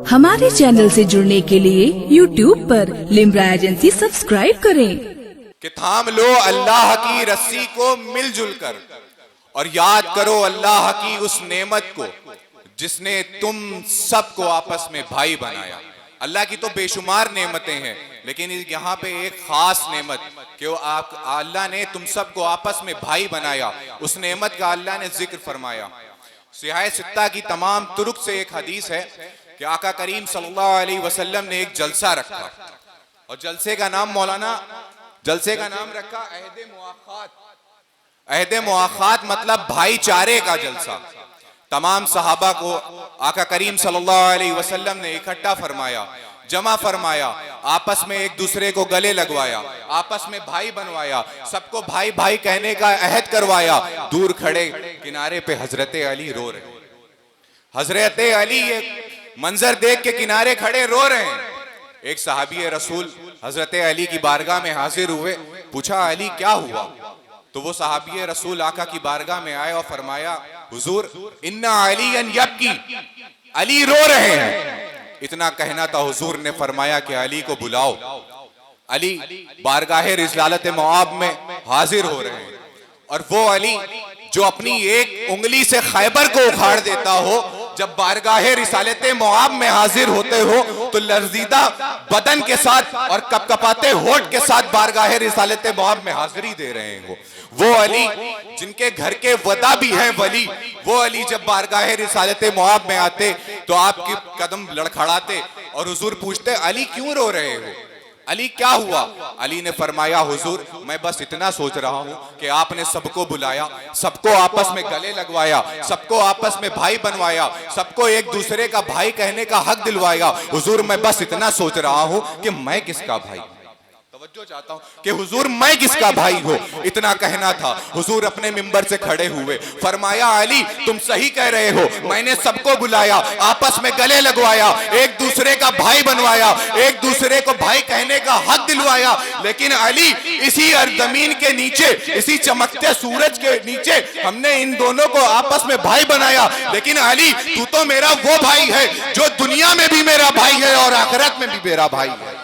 हमारे चैनल से जुड़ने के लिए YouTube पर लिम्रा एजेंसी सब्सक्राइब करें। कि थाम लो अल्लाह की रस्सी को मिलजुल कर और याद करो अल्लाह की उस नेमत को जिसने तुम सबको आपस में भाई बनाया। अल्लाह की तो बेशुमार नेमतें हैं, लेकिन यहाँ पे एक खास नेमत कि अल्लाह ने तुम सबको आपस में भाई बनाया, उस नेमत का अल्लाह ने जिक्र फरमाया। सिहाह सित्ता की तमाम तुरुक से एक हदीस है कि आका करीम सल्लल्लाहु अलैहि वसल्लम ने एक जलसा रखा और जलसे का नाम रखा अहद मुआखात, मतलब भाईचारे का जलसा। तमाम सहाबा को आका करीम सल्लल्लाहु अलैहि वसल्लम ने इकट्ठा फरमाया, जमा फरमाया, आपस में एक दूसरे को गले लगवाया, आपस में भाई बनवाया, सबको भाई भाई कहने का अहद करवाया। दूर खड़े किनारे पे हजरत अली रो रहे। हजरत अली ये मंजर देख के किनारे खड़े रो रहे हैं। एक सहाबी रसूल हजरत अली की बारगाह में हाजिर हुए, पूछा अली क्या हुआ? तो वो सहाबी रसूल आका की बारगाह में आए और फरमाया, हुजूर इन्ना अलीयन यबकी, अली रो रहे हैं। इतना कहना था, हुजूर ने फरमाया कि अली को बुलाओ। अली बारगाह रिसालत मुआब में हाजिर हो रहे हैं और वो अली जो अपनी एक उंगली से खैबर को उखाड़ देता हो, जब बारगाह रिसालत मुआब में हाजिर होते हो तो लर्जीदा बदन के साथ और कपकपाते होठ के साथ बारगाह रिसालत मुआब में हाजिरी दे रहे हो। वो अली जिनके घर के वदा भी हैं वली, वो अली जब बारगाह रिसालत मुआब में आते तो आपके कदम लड़खड़ाते और हुजूर पूछते अली क्यों रो रहे हो, अली क्या हुआ? अली ने फरमाया, हुजूर मैं बस इतना सोच रहा हूँ कि आपने सबको बुलाया, सबको आपस में गले लगवाया, सबको आपस में भाई बनवाया, सबको एक दूसरे का भाई कहने का हक दिलवाया। हुजूर मैं बस इतना सोच रहा हूँ कि मैं किसका भाई, तवज्जो चाहता हूँ कि हुजूर मैं किसका भाई हो। इतना कहना था, हुजूर अपने मिंबर से खड़े हुए, फरमाया अली तुम सही कह रहे हो, मैंने सबको बुलाया, आपस में गले लगवाया, एक दूसरे का भाई बनवाया, एक दूसरे को भाई कहने का हक दिलवाया। लेकिन अली इसी जमीन के नीचे, इसी चमकते सूरज के नीचे हमने इन दोनों को आपस में भाई बनाया। लेकिन अली तू तो मेरा वो भाई है जो दुनिया में भी मेरा भाई है और आखिरत में भी मेरा भाई है।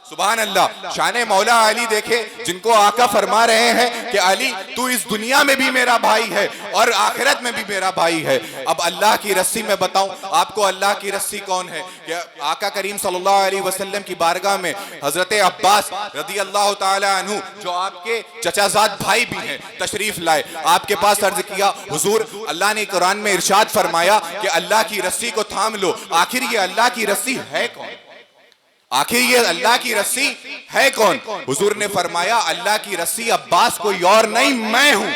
सुभान अल्लाह। शाने मौला अली देखे जिनको आका फरमा रहे हैं कि अली तू इस दुनिया में भी मेरा भाई है और आखिरत में भी मेरा भाई है। अब अल्लाह की रस्सी में बताऊं आपको, अल्लाह की रस्सी कौन है? कि आका करीम सल्लल्लाहु अलैहि वसल्लम की बारगाह में हजरत अब्बास रदी अल्लाह ताला अन्हु जो आपके चचाजाद भाई भी हैं, तशरीफ लाए। आपके पास अर्ज किया, हुजूर अल्लाह ने कुरान में इरशाद फरमाया कि अल्लाह की रस्सी को थाम लो। आखिर ये अल्लाह की रस्सी है कौन? आखिर ये अल्लाह की रस्सी है कौन? हुजूर ने फरमाया, अल्लाह की रस्सी अब्बास कोई और नहीं मैं हूं।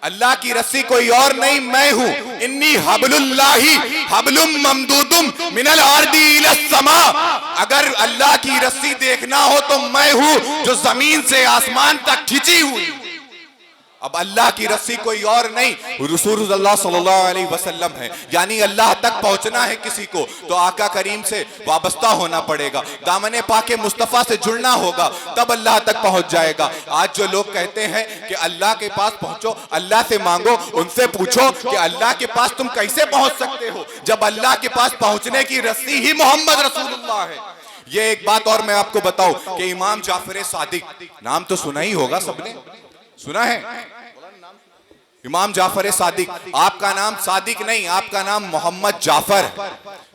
अल्लाह की रस्सी कोई और नहीं मैं हूं। इन्नी हबलुल्लाही हबलुम ममदूदुम मिनल अर्दी इलस समा। अगर अल्लाह की रस्सी देखना हो तो मैं हूं जो जमीन से आसमान तक खिंची हुई। अब अल्लाह की रस्सी कोई और नहीं, रसूलुल्लाह सल्लल्लाहु अलैहि वसल्लम है। यानी अल्लाह तक पहुंचना है किसी को तो आका करीम से वाबस्ता होना पड़ेगा, दामने पाके मुस्तफा से जुड़ना होगा, तब अल्लाह तक पहुंच जाएगा। आज जो लोग कहते हैं कि अल्लाह के पास पहुंचो, अल्लाह से मांगो, उनसे पूछो कि अल्लाह के पास तुम कैसे पहुंच सकते हो जब अल्लाह के पास पहुंचने की रस्सी ही मोहम्मद रसूलुल्लाह है। ये एक बात और मैं आपको बताऊं कि इमाम जाफर सादिक, नाम तो सुना ही होगा, सबने सुना है इमाम जाफर सादिक। आपका नाम सादिक नहीं, आपका नाम मोहम्मद जाफर है।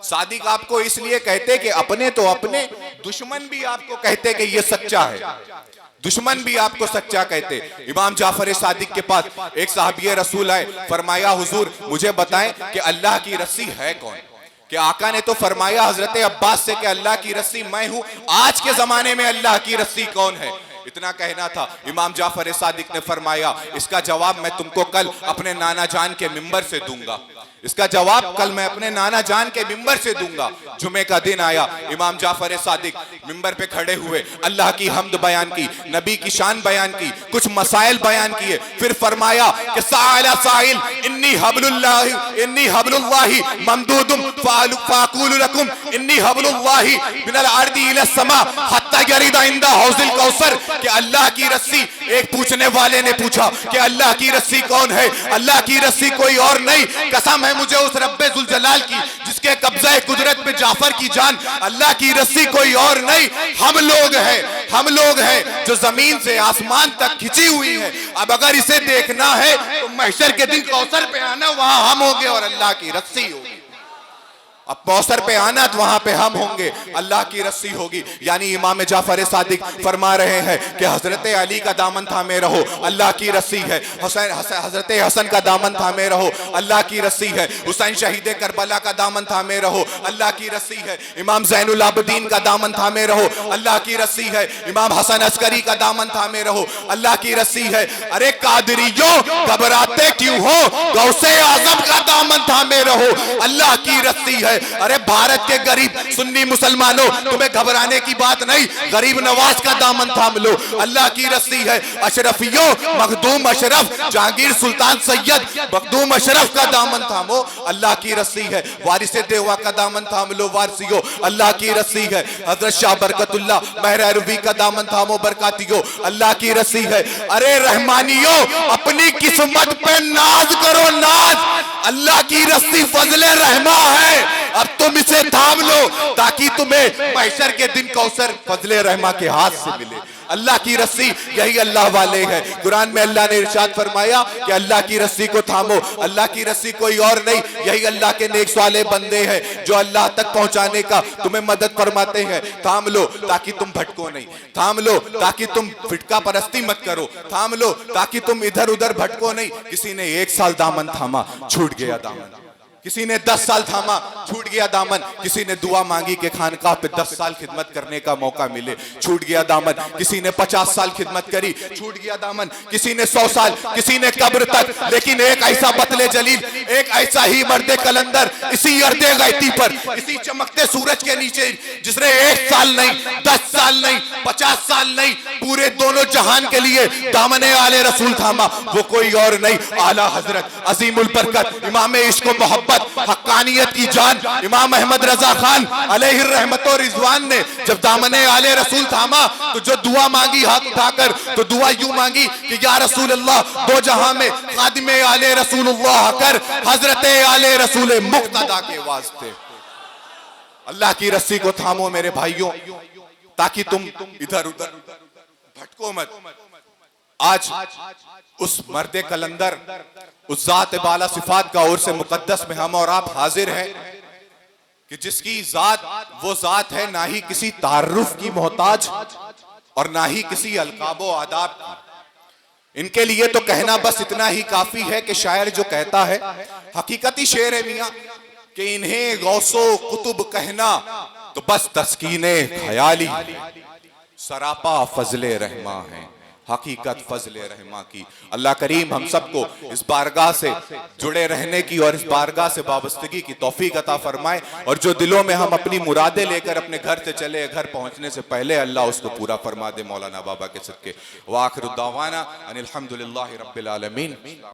सादिक आपको इसलिए कहते कि अपने तो अपने दुश्मन भी आपको कहते कि ये सच्चा है, दुश्मन भी आपको सच्चा कहते। इमाम जाफर सादिक के पास एक साहबी रसूल आए, फरमाया हुजूर मुझे बताएं कि अल्लाह की रस्सी है कौन? कि आका ने तो फरमाया हजरत अब्बास से कि अल्लाह की रस्सी मैं हूं। आज के जमाने में अल्लाह की रस्सी कौन है? इतना कहना था। इमाम जाफर सादिक ने फरमाया, इसका जवाब मैं तुमको कल अपने नाना जान के मिंबर से दूंगा। इसका जवाब कल मैं अपने नाना जान के मिंबर से दूंगा। जुमे का दिन आया, इमाम जाफर सादिक मिंबर पे खड़े हुए, अल्लाह की हम्द बयान की, नबी की शान बयान की, कुछ मसाइल बयान किए, फिर फरमाया कि साइला साइल इन्नी हब्लुल्लाहि ममदूदुम फाकुलु लकुम इन्नी हब्लुल्लाहि मिनल अर्दी इला समा हत्ता यरिदा इंदा हौज़िल कौसर। कि अल्लाह की रस्सी, एक पूछने वाले ने पूछा कि अल्लाह की रस्सी कौन है? अल्लाह की रस्सी कोई और नहीं, कसम है मुझे उस रब्बे जुल जलाल की जिसके कब्जा कुदरत में जाफर की जान। अल्लाह की रस्सी कोई और नहीं, हम लोग हैं जो जमीन से आसमान तक खिंची हुई है। अब अगर इसे देखना है तो महशर के दिन कौसर पे आना, वहां हम होंगे और अल्लाह की रस्सी होगी। अब कौसर पे आना तो वहां पे हम होंगे, अल्लाह की रस्सी होगी। यानी इमाम जाफर सादिक फरमा रहे हैं कि हजरत अली का दामन थामे रहो, अल्लाह की रस्सी है। हजरत हसन का दामन थामे रहो, अल्लाह की रस्सी है। हुसैन शहीद करबला का दामन थामे रहो, अल्लाह की रस्सी है। इमाम ज़ैनुल आबिदीन का दामन थामे रहो, अल्लाह की रस्सी है। इमाम हसन अस्करी का दामन थामे रहो, अल्लाह की रस्सी है। अरे कादरियों घबराते क्यों हो? गौसे आजम का दामन थामे रहो, अल्लाह की रस्सी है। अरे भारत के गरीब सुन्नी मुसलमानों, तुम्हें घबराने की बात नहीं, गरीब नवाज का दामन थाम लो, अल्लाह की रस्सी है। अशरफियों, मखदूम अशरफ, जहांगीर सुल्तान सैयद मखदूम अशरफ का दामन थामो, अल्लाह की रस्सी है। वारिस देवा का दामन थाम लो वारसियो, अल्लाह की रस्सी है। हजरत शाह बरकतुल्लाह महरवी का दामन थामो बरकातियो, अल्लाह की रस्सी है। अरे रहमानियों, अपनी किस्मत पे नाज करो, नाज, अल्लाह की रस्सी फजले रहमा है। अब तुम इसे थाम लो ताकि तुम्हें महशर के दिन कौसर फजले रहमा के हाथ से मिले। अल्लाह की रस्सी, यही अल्लाह वाले हैं। कुरान में अल्लाह ने इरशाद फरमाया कि अल्लाह की रस्सी को थामो, अल्लाह की रस्सी कोई और नहीं, यही अल्लाह के नेक साले बंदे हैं जो अल्लाह तक पहुंचाने का तुम्हें मदद फरमाते हैं। थाम लो ताकि तुम भटको नहीं, थाम लो ताकि तुम फिटका परस्ती मत करो, थाम लो ताकि तुम इधर उधर भटको नहीं। किसी ने 1 साल दामन थामा, छूट गया दामन। किसी ने 10 साल थामा, छूट गया दामन। किसी ने दुआ मांगी कि खानकाह पे 10 साल खिदमत करने का मौका मिले, छूट गया दामन। किसी ने 50 साल खिदमत करी, छूट गया दामन। किसी ने 100 साल, किसी ने कब्र तक। लेकिन एक ऐसा बतले जलील, एक ऐसा ही मर्दे कलंदर इसी अर्दे गैती पर, इसी चमकते सूरज के नीचे, जिसने 1 साल नहीं, 10 साल नहीं, 50 साल नहीं, पूरे दोनों जहान के लिए दामने आले रसूल थामा, वो कोई और नहीं, आला हजरत अजीमुल बरकत इमाम इश्क व मोहब्बत हक्कानियत की जान इमाम अहमद रजा खान अलैहि रहमत और रिजवान ने जब दामने आले रसूल थामा तो जो दुआ मांगी हाथ उठाकर, तो दुआ यूं मांगी कि या रसूल अल्लाह, दो जहां में खादिमे आले रसूलुल्लाह कर, हजरत आले रसूल मुक्तदा के वास्ते। अल्लाह की रस्सी को थामो मेरे भाइयों, ताकि तुम इधर उधर भटको मत। आज उस मर्दे कलंदर, उस जात बाला सिफात का उर्स मुकद्दस में हम और आप हाजिर हैं कि जिसकी जात वो जात है ना ही किसी तारुफ की मोहताज और ना ही किसी अलकाबो आदाब की। इनके लिए तो कहना बस इतना ही काफी है कि शायर जो कहता है, हकीकती शेर है मियां, कि इन्हें गौसो कुतुब कहना तो बस तस्कीने ख्याली, सरापा फजले रहमा है, हकीकत फजले रहमा की। अल्लाह करीम हम सबको इस बारगाह से जुड़े रहने की और इस बारगाह से वाबस्तगी की तौफीक अता फरमाए, और जो दिलों में हम अपनी मुरादें लेकर अपने घर से चले, घर पहुंचने से पहले अल्लाह उसको पूरा फरमा दे। मौलाना बाबा के सदके। व आखिर दावाना अनिल हम्दुलिल्लाहि रब्बिल आलमीन।